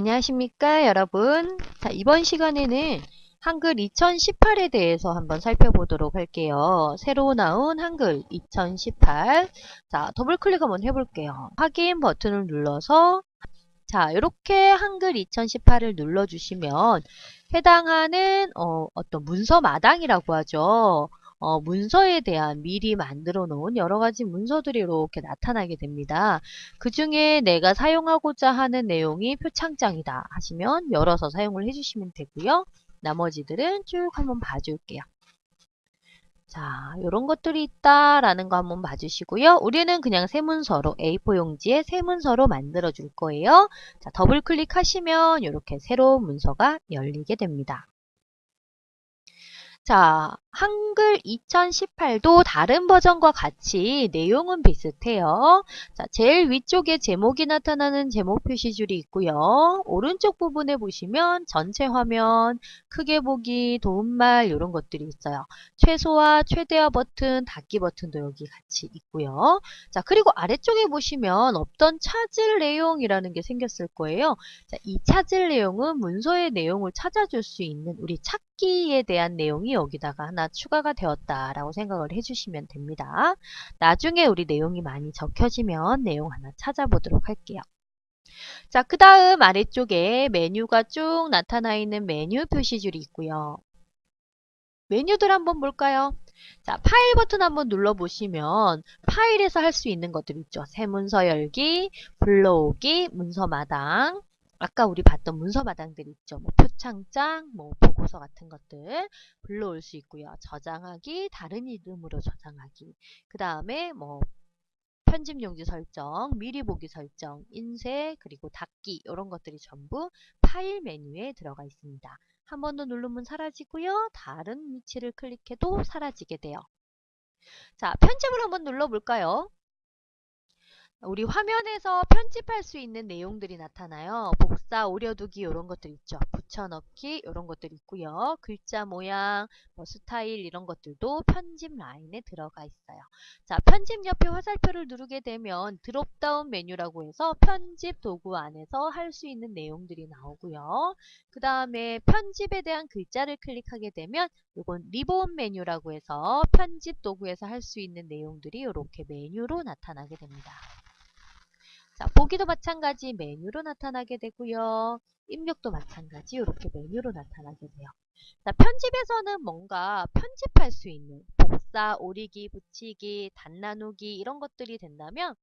안녕하십니까, 여러분. 자, 이번 시간에는 한글 2018에 대해서 한번 살펴보도록 할게요. 새로 나온 한글 2018. 자, 더블 클릭 한번 해볼게요. 확인 버튼을 눌러서 자, 이렇게 한글 2018을 눌러주시면 해당하는 어떤 문서 마당이라고 하죠. 문서에 대한 미리 만들어 놓은 여러 가지 문서들이 이렇게 나타나게 됩니다. 그 중에 내가 사용하고자 하는 내용이 표창장이다 하시면 열어서 사용을 해주시면 되고요. 나머지들은 쭉 한번 봐줄게요. 자, 요런 것들이 있다라는 거 한번 봐주시고요. 우리는 그냥 세문서로 A4 용지에 세문서로 만들어 줄 거예요. 자, 더블 클릭하시면 이렇게 새로운 문서가 열리게 됩니다. 자, 한글 2018도 다른 버전과 같이 내용은 비슷해요. 자, 제일 위쪽에 제목이 나타나는 제목 표시줄이 있고요. 오른쪽 부분에 보시면 전체 화면, 크게 보기, 도움말 이런 것들이 있어요. 최소화, 최대화 버튼, 닫기 버튼도 여기 같이 있고요. 자, 그리고 아래쪽에 보시면 없던 찾을 내용이라는 게 생겼을 거예요. 자, 이 찾을 내용은 문서의 내용을 찾아줄 수 있는 우리 찾기에 대한 내용이 여기다가 하나 추가가 되었다라고 생각을 해주시면 됩니다. 나중에 우리 내용이 많이 적혀지면 내용 하나 찾아보도록 할게요. 자, 그 다음 아래쪽에 메뉴가 쭉 나타나 있는 메뉴 표시줄이 있고요. 메뉴들 한번 볼까요? 자, 파일 버튼 한번 눌러보시면 파일에서 할 수 있는 것들 있죠. 새 문서 열기, 불러오기, 문서 마당. 아까 우리 봤던 문서 마당들 있죠. 뭐 표창장, 뭐 보고서 같은 것들 불러올 수 있고요. 저장하기, 다른 이름으로 저장하기. 그 다음에 뭐 편집 용지 설정, 미리 보기 설정, 인쇄, 그리고 닫기 이런 것들이 전부 파일 메뉴에 들어가 있습니다. 한 번 더 누르면 사라지고요. 다른 위치를 클릭해도 사라지게 돼요. 자, 편집을 한번 눌러볼까요? 우리 화면에서 편집할 수 있는 내용들이 나타나요. 복사, 오려두기 이런 것들 있죠. 붙여넣기 이런 것들 있고요. 글자 모양, 뭐 스타일 이런 것들도 편집 라인에 들어가 있어요. 자, 편집 옆에 화살표를 누르게 되면 드롭다운 메뉴라고 해서 편집 도구 안에서 할 수 있는 내용들이 나오고요. 그 다음에 편집에 대한 글자를 클릭하게 되면 이건 리본 메뉴라고 해서 편집 도구에서 할 수 있는 내용들이 이렇게 메뉴로 나타나게 됩니다. 자, 보기도 마찬가지 메뉴로 나타나게 되고요. 입력도 마찬가지 이렇게 메뉴로 나타나게 돼요. 자, 편집에서는 뭔가 편집할 수 있는 복사, 오리기, 붙이기, 단나누기 이런 것들이 된다면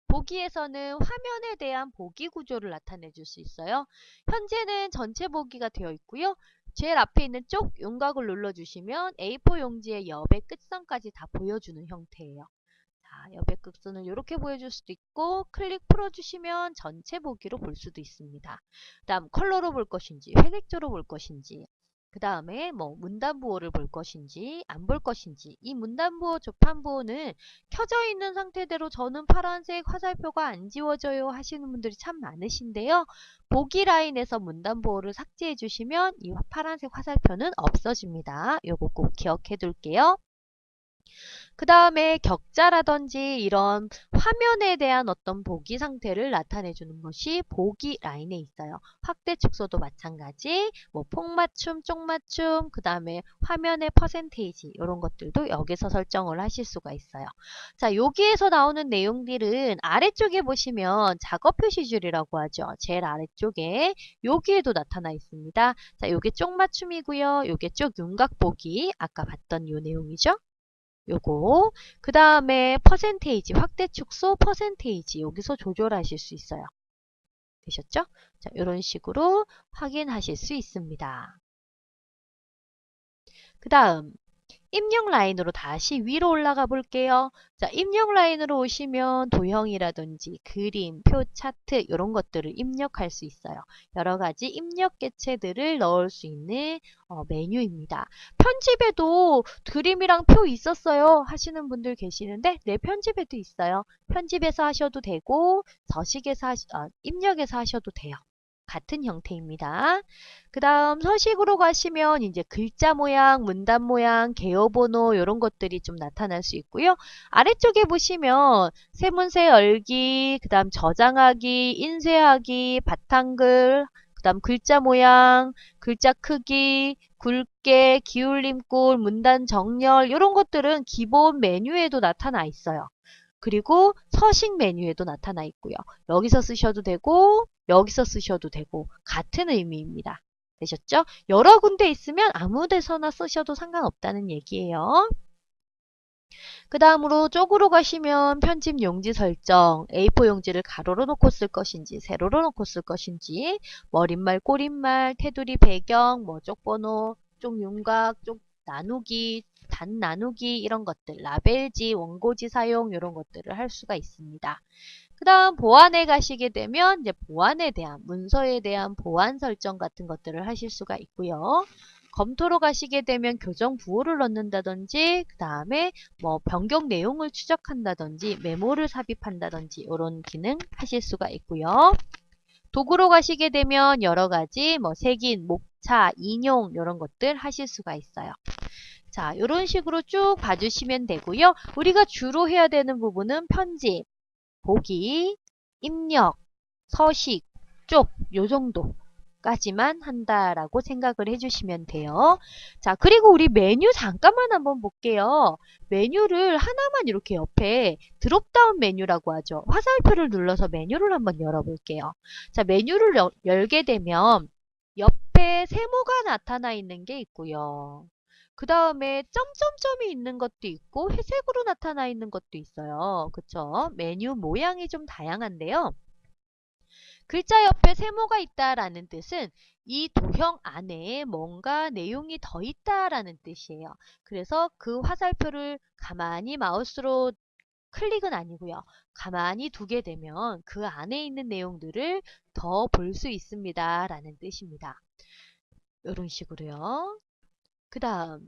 보기에서는 화면에 대한 보기 구조를 나타내 줄 수 있어요. 현재는 전체 보기가 되어 있고요. 제일 앞에 있는 쪽 윤곽을 눌러주시면 A4 용지의 옆의 끝선까지 다 보여주는 형태예요. 자, 옆에 극선을 이렇게 보여줄 수도 있고 클릭 풀어주시면 전체 보기로 볼 수도 있습니다. 그 다음 컬러로 볼 것인지 회색조로 볼 것인지 그 다음에 뭐 문단부호를 볼 것인지 안 볼 것인지 이 문단부호 조판부호는 켜져 있는 상태대로 저는 파란색 화살표가 안 지워져요 하시는 분들이 참 많으신데요. 보기 라인에서 문단부호를 삭제해 주시면 이 파란색 화살표는 없어집니다. 요거 꼭 기억해 둘게요. 그 다음에 격자라든지 이런 화면에 대한 어떤 보기 상태를 나타내 주는 것이 보기 라인에 있어요. 확대 축소도 마찬가지, 뭐 폭맞춤, 쪽맞춤, 그 다음에 화면의 퍼센테이지 이런 것들도 여기서 설정을 하실 수가 있어요. 자, 여기에서 나오는 내용들은 아래쪽에 보시면 작업 표시줄이라고 하죠. 제일 아래쪽에 여기에도 나타나 있습니다. 자, 요게 쪽맞춤이고요. 요게 쪽 윤곽 보기 아까 봤던 요 내용이죠. 요거 그 다음에 퍼센테이지 확대 축소 퍼센테이지 여기서 조절하실 수 있어요. 되셨죠? 자, 이런 식으로 확인하실 수 있습니다. 그 다음 입력 라인으로 다시 위로 올라가 볼게요. 자, 입력 라인으로 오시면 도형이라든지 그림, 표, 차트 이런 것들을 입력할 수 있어요. 여러 가지 입력 객체들을 넣을 수 있는 메뉴입니다. 편집에도 그림이랑 표 있었어요 하시는 분들 계시는데 네, 편집에도 있어요. 편집에서 하셔도 되고 입력에서 하셔도 돼요. 같은 형태입니다. 그 다음 서식으로 가시면 이제 글자 모양, 문단 모양, 개요번호 이런 것들이 좀 나타날 수 있고요. 아래쪽에 보시면 세문세 열기, 그 다음 저장하기, 인쇄하기, 바탕글, 그 다음 글자 모양, 글자 크기, 굵게, 기울림꼴, 문단 정렬 이런 것들은 기본 메뉴에도 나타나 있어요. 그리고 서식 메뉴에도 나타나 있고요. 여기서 쓰셔도 되고 여기서 쓰셔도 되고 같은 의미입니다. 되셨죠? 여러 군데 있으면 아무 데서나 쓰셔도 상관없다는 얘기예요. 그 다음으로 쪽으로 가시면 편집 용지 설정, A4 용지를 가로로 놓고 쓸 것인지 세로로 놓고 쓸 것인지 머릿말, 꼬릿말, 테두리 배경, 뭐 쪽번호, 쪽 윤곽, 쪽 나누기, 단 나누기 이런 것들, 라벨지, 원고지 사용 이런 것들을 할 수가 있습니다. 그 다음 보안에 가시게 되면 이제 보안에 대한 문서에 대한 보안 설정 같은 것들을 하실 수가 있고요. 검토로 가시게 되면 교정 부호를 넣는다든지 그 다음에 뭐 변경 내용을 추적한다든지 메모를 삽입한다든지 이런 기능 하실 수가 있고요. 도구로 가시게 되면 여러 가지 뭐 색인, 목차, 인용 이런 것들 하실 수가 있어요. 자, 이런 식으로 쭉 봐주시면 되고요. 우리가 주로 해야 되는 부분은 편집, 보기, 입력, 서식, 쪽, 요 정도까지만 한다라고 생각을 해주시면 돼요. 자, 그리고 우리 메뉴 잠깐만 한번 볼게요. 메뉴를 하나만 이렇게 옆에 드롭다운 메뉴라고 하죠. 화살표를 눌러서 메뉴를 한번 열어볼게요. 자, 메뉴를 열게 되면 옆에 세모가 나타나 있는 게 있고요. 그 다음에 점점점이 있는 것도 있고 회색으로 나타나 있는 것도 있어요. 그쵸? 메뉴 모양이 좀 다양한데요. 글자 옆에 세모가 있다라는 뜻은 이 도형 안에 뭔가 내용이 더 있다라는 뜻이에요. 그래서 그 화살표를 가만히 마우스로 클릭은 아니고요. 가만히 두게 되면 그 안에 있는 내용들을 더 볼 수 있습니다. 라는 뜻입니다. 이런 식으로요. 그 다음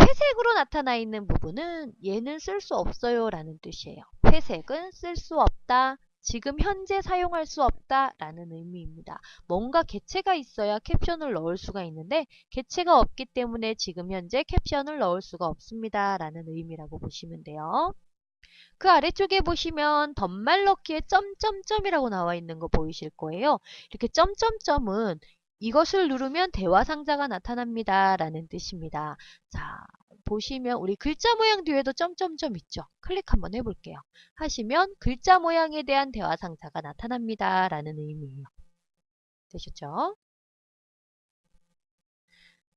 회색으로 나타나 있는 부분은 얘는 쓸 수 없어요 라는 뜻이에요. 회색은 쓸 수 없다. 지금 현재 사용할 수 없다 라는 의미입니다. 뭔가 개체가 있어야 캡션을 넣을 수가 있는데 개체가 없기 때문에 지금 현재 캡션을 넣을 수가 없습니다 라는 의미라고 보시면 돼요. 그 아래쪽에 보시면 덧말 넣기에 점점점이라고 나와 있는 거 보이실 거예요. 이렇게 점점점은 이것을 누르면 대화 상자가 나타납니다 라는 뜻입니다. 자, 보시면 우리 글자 모양 뒤에도 점점점 있죠. 클릭 한번 해볼게요. 하시면 글자 모양에 대한 대화 상자가 나타납니다 라는 의미예요. 되셨죠?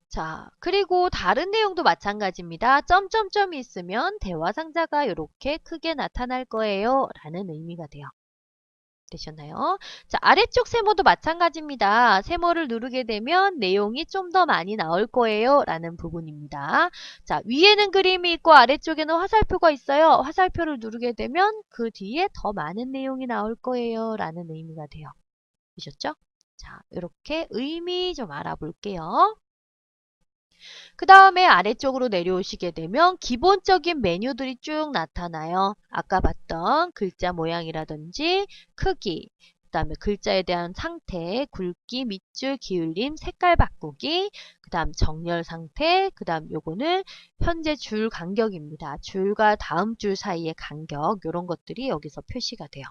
자, 그리고 다른 내용도 마찬가지입니다. 점점점이 있으면 대화 상자가 이렇게 크게 나타날 거예요 라는 의미가 돼요. 되셨나요? 자, 아래쪽 세모도 마찬가지입니다. 세모를 누르게 되면 내용이 좀 더 많이 나올 거예요 라는 부분입니다. 자, 위에는 그림이 있고 아래쪽에는 화살표가 있어요. 화살표를 누르게 되면 그 뒤에 더 많은 내용이 나올 거예요 라는 의미가 돼요. 되셨죠? 자, 이렇게 의미 좀 알아볼게요. 그 다음에 아래쪽으로 내려오시게 되면 기본적인 메뉴들이 쭉 나타나요. 아까 봤던 글자 모양이라든지 크기, 그 다음에 글자에 대한 상태, 굵기, 밑줄, 기울임, 색깔 바꾸기, 그 다음 정렬 상태, 그 다음 요거는 현재 줄 간격입니다. 줄과 다음 줄 사이의 간격, 이런 것들이 여기서 표시가 돼요.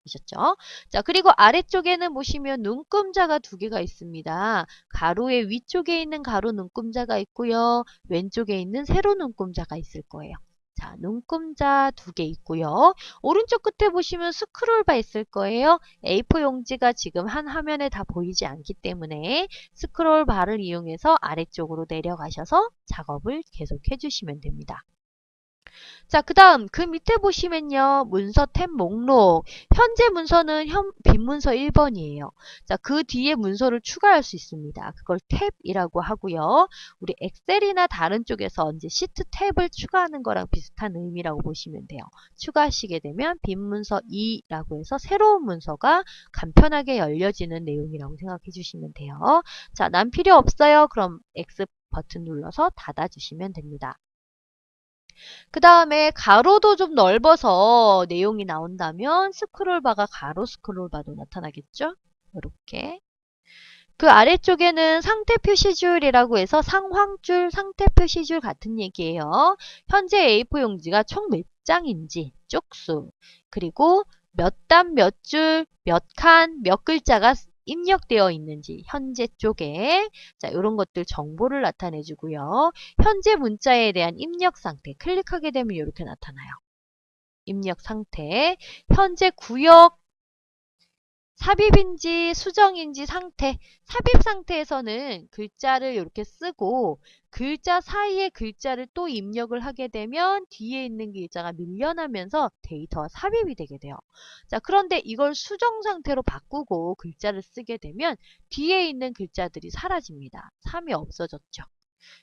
되셨죠? 자, 그리고 아래쪽에는 보시면 눈금자가 두 개가 있습니다. 가로의 위쪽에 있는 가로 눈금자가 있고요. 왼쪽에 있는 세로 눈금자가 있을 거예요. 자, 눈금자 두 개 있고요. 오른쪽 끝에 보시면 스크롤바 있을 거예요. A4 용지가 지금 한 화면에 다 보이지 않기 때문에 스크롤바를 이용해서 아래쪽으로 내려가셔서 작업을 계속해 주시면 됩니다. 자, 그 다음 그 밑에 보시면요. 문서 탭 목록. 현재 문서는 빈 문서 1번이에요. 자, 그 뒤에 문서를 추가할 수 있습니다. 그걸 탭이라고 하고요. 우리 엑셀이나 다른 쪽에서 이제 시트 탭을 추가하는 거랑 비슷한 의미라고 보시면 돼요. 추가하시게 되면 빈 문서 2라고 해서 새로운 문서가 간편하게 열려지는 내용이라고 생각해 주시면 돼요. 자, 난 필요 없어요. 그럼 X 버튼 눌러서 닫아주시면 됩니다. 그 다음에 가로도 좀 넓어서 내용이 나온다면 스크롤바가 가로 스크롤바도 나타나겠죠? 이렇게. 그 아래쪽에는 상태 표시줄이라고 해서 상황줄, 상태 표시줄 같은 얘기예요. 현재 A4 용지가 총 몇 장인지 쪽수, 그리고 몇 단, 몇 줄, 몇 칸, 몇 글자가 입력되어 있는지 현재 쪽에 자 이런 것들 정보를 나타내 주고요. 현재 문자에 대한 입력 상태 클릭하게 되면 이렇게 나타나요. 입력 상태, 현재 구역 삽입인지 수정인지 상태. 삽입 상태에서는 글자를 이렇게 쓰고 글자 사이에 글자를 또 입력을 하게 되면 뒤에 있는 글자가 밀려나면서 데이터가 삽입이 되게 돼요. 자, 그런데 이걸 수정 상태로 바꾸고 글자를 쓰게 되면 뒤에 있는 글자들이 사라집니다. 3이 없어졌죠.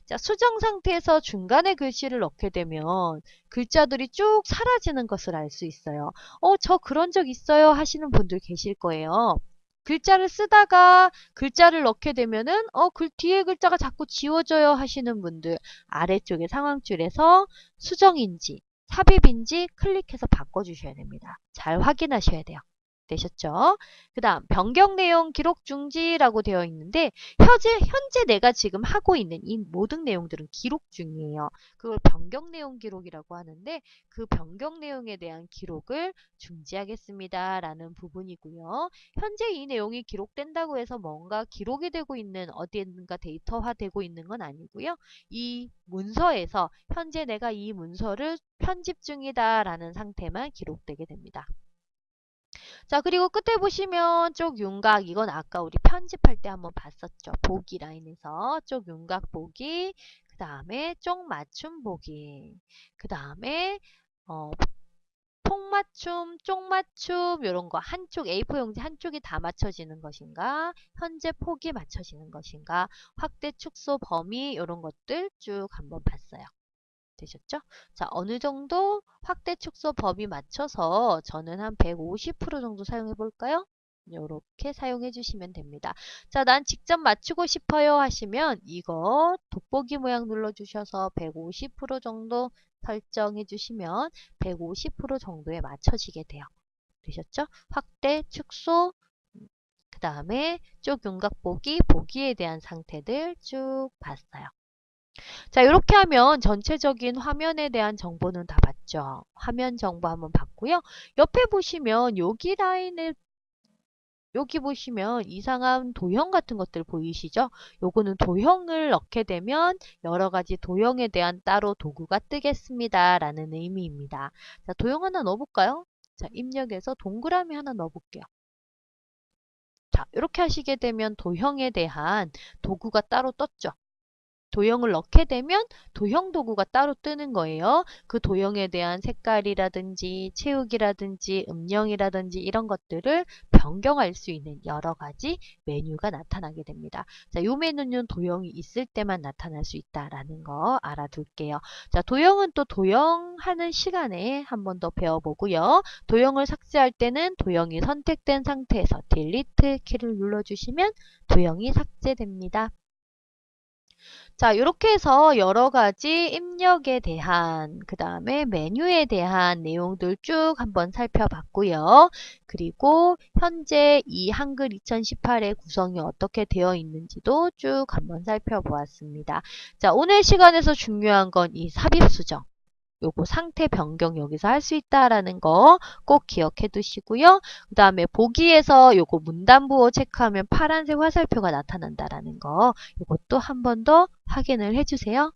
자, 수정 상태에서 중간에 글씨를 넣게 되면 글자들이 쭉 사라지는 것을 알 수 있어요. 저 그런 적 있어요 하시는 분들 계실 거예요. 글자를 쓰다가 글자를 넣게 되면은 글 뒤에 글자가 자꾸 지워져요 하시는 분들 아래쪽에 상황줄에서 수정인지 삽입인지 클릭해서 바꿔주셔야 됩니다. 잘 확인하셔야 돼요. 되셨죠? 그 다음 변경 내용 기록 중지라고 되어 있는데 현재 내가 지금 하고 있는 이 모든 내용들은 기록 중이에요. 그걸 변경 내용 기록이라고 하는데 그 변경 내용에 대한 기록을 중지하겠습니다 라는 부분이고요. 현재 이 내용이 기록된다고 해서 뭔가 기록이 되고 있는 어디엔가 데이터화되고 있는 건 아니고요. 이 문서에서 현재 내가 이 문서를 편집 중이다 라는 상태만 기록되게 됩니다. 자, 그리고 끝에 보시면 쪽 윤곽, 이건 아까 우리 편집할 때 한번 봤었죠. 보기 라인에서 쪽 윤곽 보기, 그 다음에 쪽 맞춤 보기, 그 다음에 폭맞춤, 쪽맞춤 이런 거 한쪽 A4 용지 한쪽이 다 맞춰지는 것인가, 현재 폭이 맞춰지는 것인가, 확대 축소 범위 이런 것들 쭉 한번 봤어요. 되셨죠? 자, 어느 정도 확대 축소 범위 맞춰서 저는 한 150% 정도 사용해 볼까요? 이렇게 사용해 주시면 됩니다. 자, 난 직접 맞추고 싶어요 하시면 이거 돋보기 모양 눌러 주셔서 150% 정도 설정해 주시면 150% 정도에 맞춰지게 돼요. 되셨죠? 확대, 축소, 그 다음에 쪽 윤곽 보기, 보기에 대한 상태들 쭉 봤어요. 자, 이렇게 하면 전체적인 화면에 대한 정보는 다 봤죠. 화면 정보 한번 봤고요. 옆에 보시면 여기 보시면 이상한 도형 같은 것들 보이시죠? 요거는 도형을 넣게 되면 여러 가지 도형에 대한 따로 도구가 뜨겠습니다. 라는 의미입니다. 자, 도형 하나 넣어볼까요? 자, 입력해서 동그라미 하나 넣어볼게요. 자, 이렇게 하시게 되면 도형에 대한 도구가 따로 떴죠. 도형을 넣게 되면 도형 도구가 따로 뜨는 거예요. 그 도형에 대한 색깔이라든지 채우기라든지 음영이라든지 이런 것들을 변경할 수 있는 여러 가지 메뉴가 나타나게 됩니다. 자, 이 메뉴는 도형이 있을 때만 나타날 수 있다라는 거 알아둘게요. 자, 도형은 또 도형하는 시간에 한 번 더 배워보고요. 도형을 삭제할 때는 도형이 선택된 상태에서 딜리트 키를 눌러주시면 도형이 삭제됩니다. 자, 이렇게 해서 여러 가지 입력에 대한, 그 다음에 메뉴에 대한 내용들 쭉 한번 살펴봤고요. 그리고 현재 이 한글 2018의 구성이 어떻게 되어 있는지도 쭉 한번 살펴보았습니다. 자, 오늘 시간에서 중요한 건 이 삽입 수정. 요거 상태 변경 여기서 할 수 있다라는 거 꼭 기억해 두시고요. 그 다음에 보기에서 요거 문단부호 체크하면 파란색 화살표가 나타난다라는 거 이것도 한 번 더 확인을 해주세요.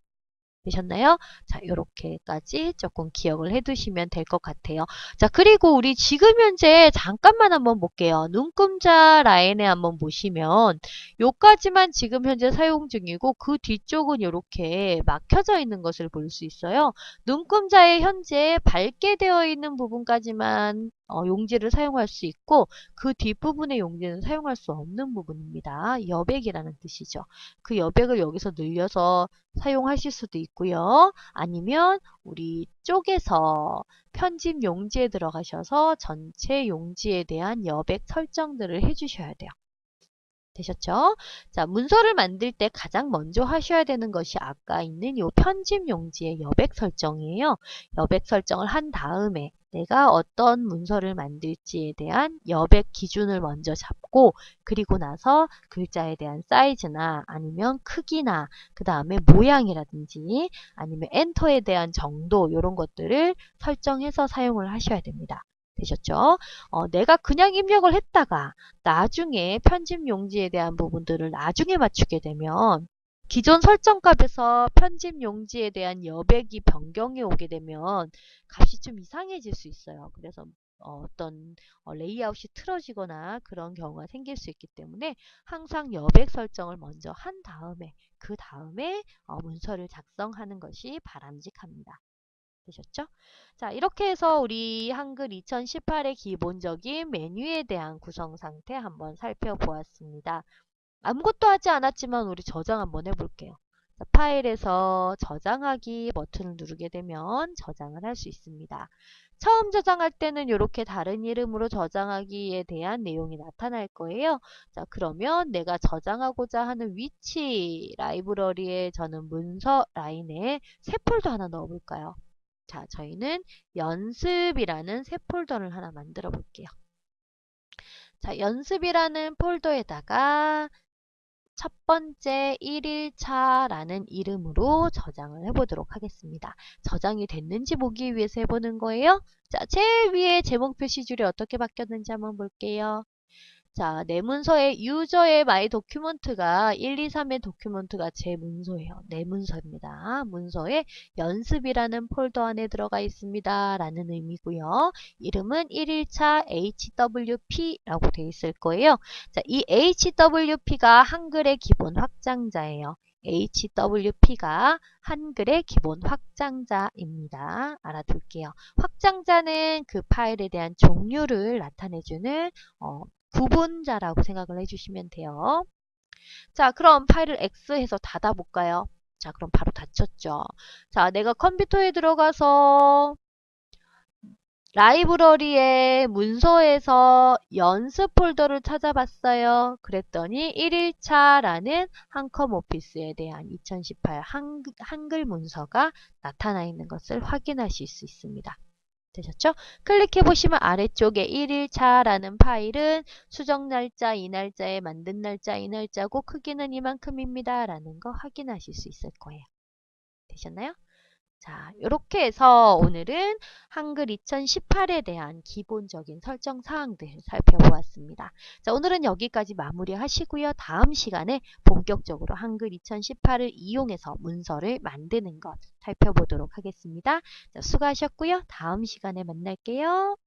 되셨나요? 자, 요렇게까지 조금 기억을 해두시면 될 것 같아요. 자, 그리고 우리 지금 현재 잠깐만 한번 볼게요. 눈금자 라인에 한번 보시면 요까지만 지금 현재 사용 중이고 그 뒤쪽은 이렇게 막혀져 있는 것을 볼 수 있어요. 눈금자에 현재 밝게 되어 있는 부분까지만 용지를 사용할 수 있고 그 뒷부분의 용지는 사용할 수 없는 부분입니다. 여백이라는 뜻이죠. 그 여백을 여기서 늘려서 사용하실 수도 있고요. 아니면 우리 쪽에서 편집 용지에 들어가셔서 전체 용지에 대한 여백 설정들을 해주셔야 돼요. 되셨죠? 자, 문서를 만들 때 가장 먼저 하셔야 되는 것이 아까 있는 이 편집 용지의 여백 설정이에요. 여백 설정을 한 다음에 내가 어떤 문서를 만들지에 대한 여백 기준을 먼저 잡고 그리고 나서 글자에 대한 사이즈나 아니면 크기나 그 다음에 모양이라든지 아니면 엔터에 대한 정도 이런 것들을 설정해서 사용을 하셔야 됩니다. 되셨죠? 내가 그냥 입력을 했다가 나중에 편집 용지에 대한 부분들을 나중에 맞추게 되면 기존 설정값에서 편집 용지에 대한 여백이 변경이 오게 되면 값이 좀 이상해질 수 있어요. 그래서 어떤 레이아웃이 틀어지거나 그런 경우가 생길 수 있기 때문에 항상 여백 설정을 먼저 한 다음에 그 다음에 문서를 작성하는 것이 바람직합니다. 되셨죠? 자, 이렇게 해서 우리 한글 2018의 기본적인 메뉴에 대한 구성 상태 한번 살펴보았습니다. 아무것도 하지 않았지만 우리 저장 한번 해볼게요. 자, 파일에서 저장하기 버튼을 누르게 되면 저장을 할 수 있습니다. 처음 저장할 때는 이렇게 다른 이름으로 저장하기에 대한 내용이 나타날 거예요. 자, 그러면 내가 저장하고자 하는 위치 라이브러리에 저는 문서 라인에 새 폴더 하나 넣어볼까요? 자, 저희는 연습이라는 새 폴더를 하나 만들어 볼게요. 자, 연습이라는 폴더에다가 첫 번째 1일차라는 이름으로 저장을 해보도록 하겠습니다. 저장이 됐는지 보기 위해서 해보는 거예요. 자, 제일 위에 제목 표시줄이 어떻게 바뀌었는지 한번 볼게요. 자, 내 문서의 유저의 마이 도큐먼트가 1, 2, 3의 도큐먼트가 제 문서예요. 내 문서입니다. 문서에 연습이라는 폴더 안에 들어가 있습니다. 라는 의미고요. 이름은 1일차 HWP라고 되어 있을 거예요. 자, 이 HWP가 한글의 기본 확장자예요. HWP가 한글의 기본 확장자입니다. 알아둘게요. 확장자는 그 파일에 대한 종류를 나타내주는 구분자라고 생각을 해주시면 돼요. 자, 그럼 파일을 X해서 닫아볼까요? 자, 그럼 바로 닫혔죠. 자, 내가 컴퓨터에 들어가서 라이브러리의 문서에서 연습 폴더를 찾아봤어요. 그랬더니 1일차라는 한컴 오피스에 대한 2018 한글 문서가 나타나 있는 것을 확인하실 수 있습니다. 되셨죠? 클릭해 보시면 아래쪽에 1일차라는 파일은 수정 날짜, 이 날짜에 만든 날짜, 이 날짜고 크기는 이만큼입니다. 라는 거 확인하실 수 있을 거예요. 되셨나요? 자, 이렇게 해서 오늘은 한글 2018에 대한 기본적인 설정 사항들을 살펴보았습니다. 자, 오늘은 여기까지 마무리하시고요. 다음 시간에 본격적으로 한글 2018을 이용해서 문서를 만드는 것 살펴보도록 하겠습니다. 자, 수고하셨고요. 다음 시간에 만날게요.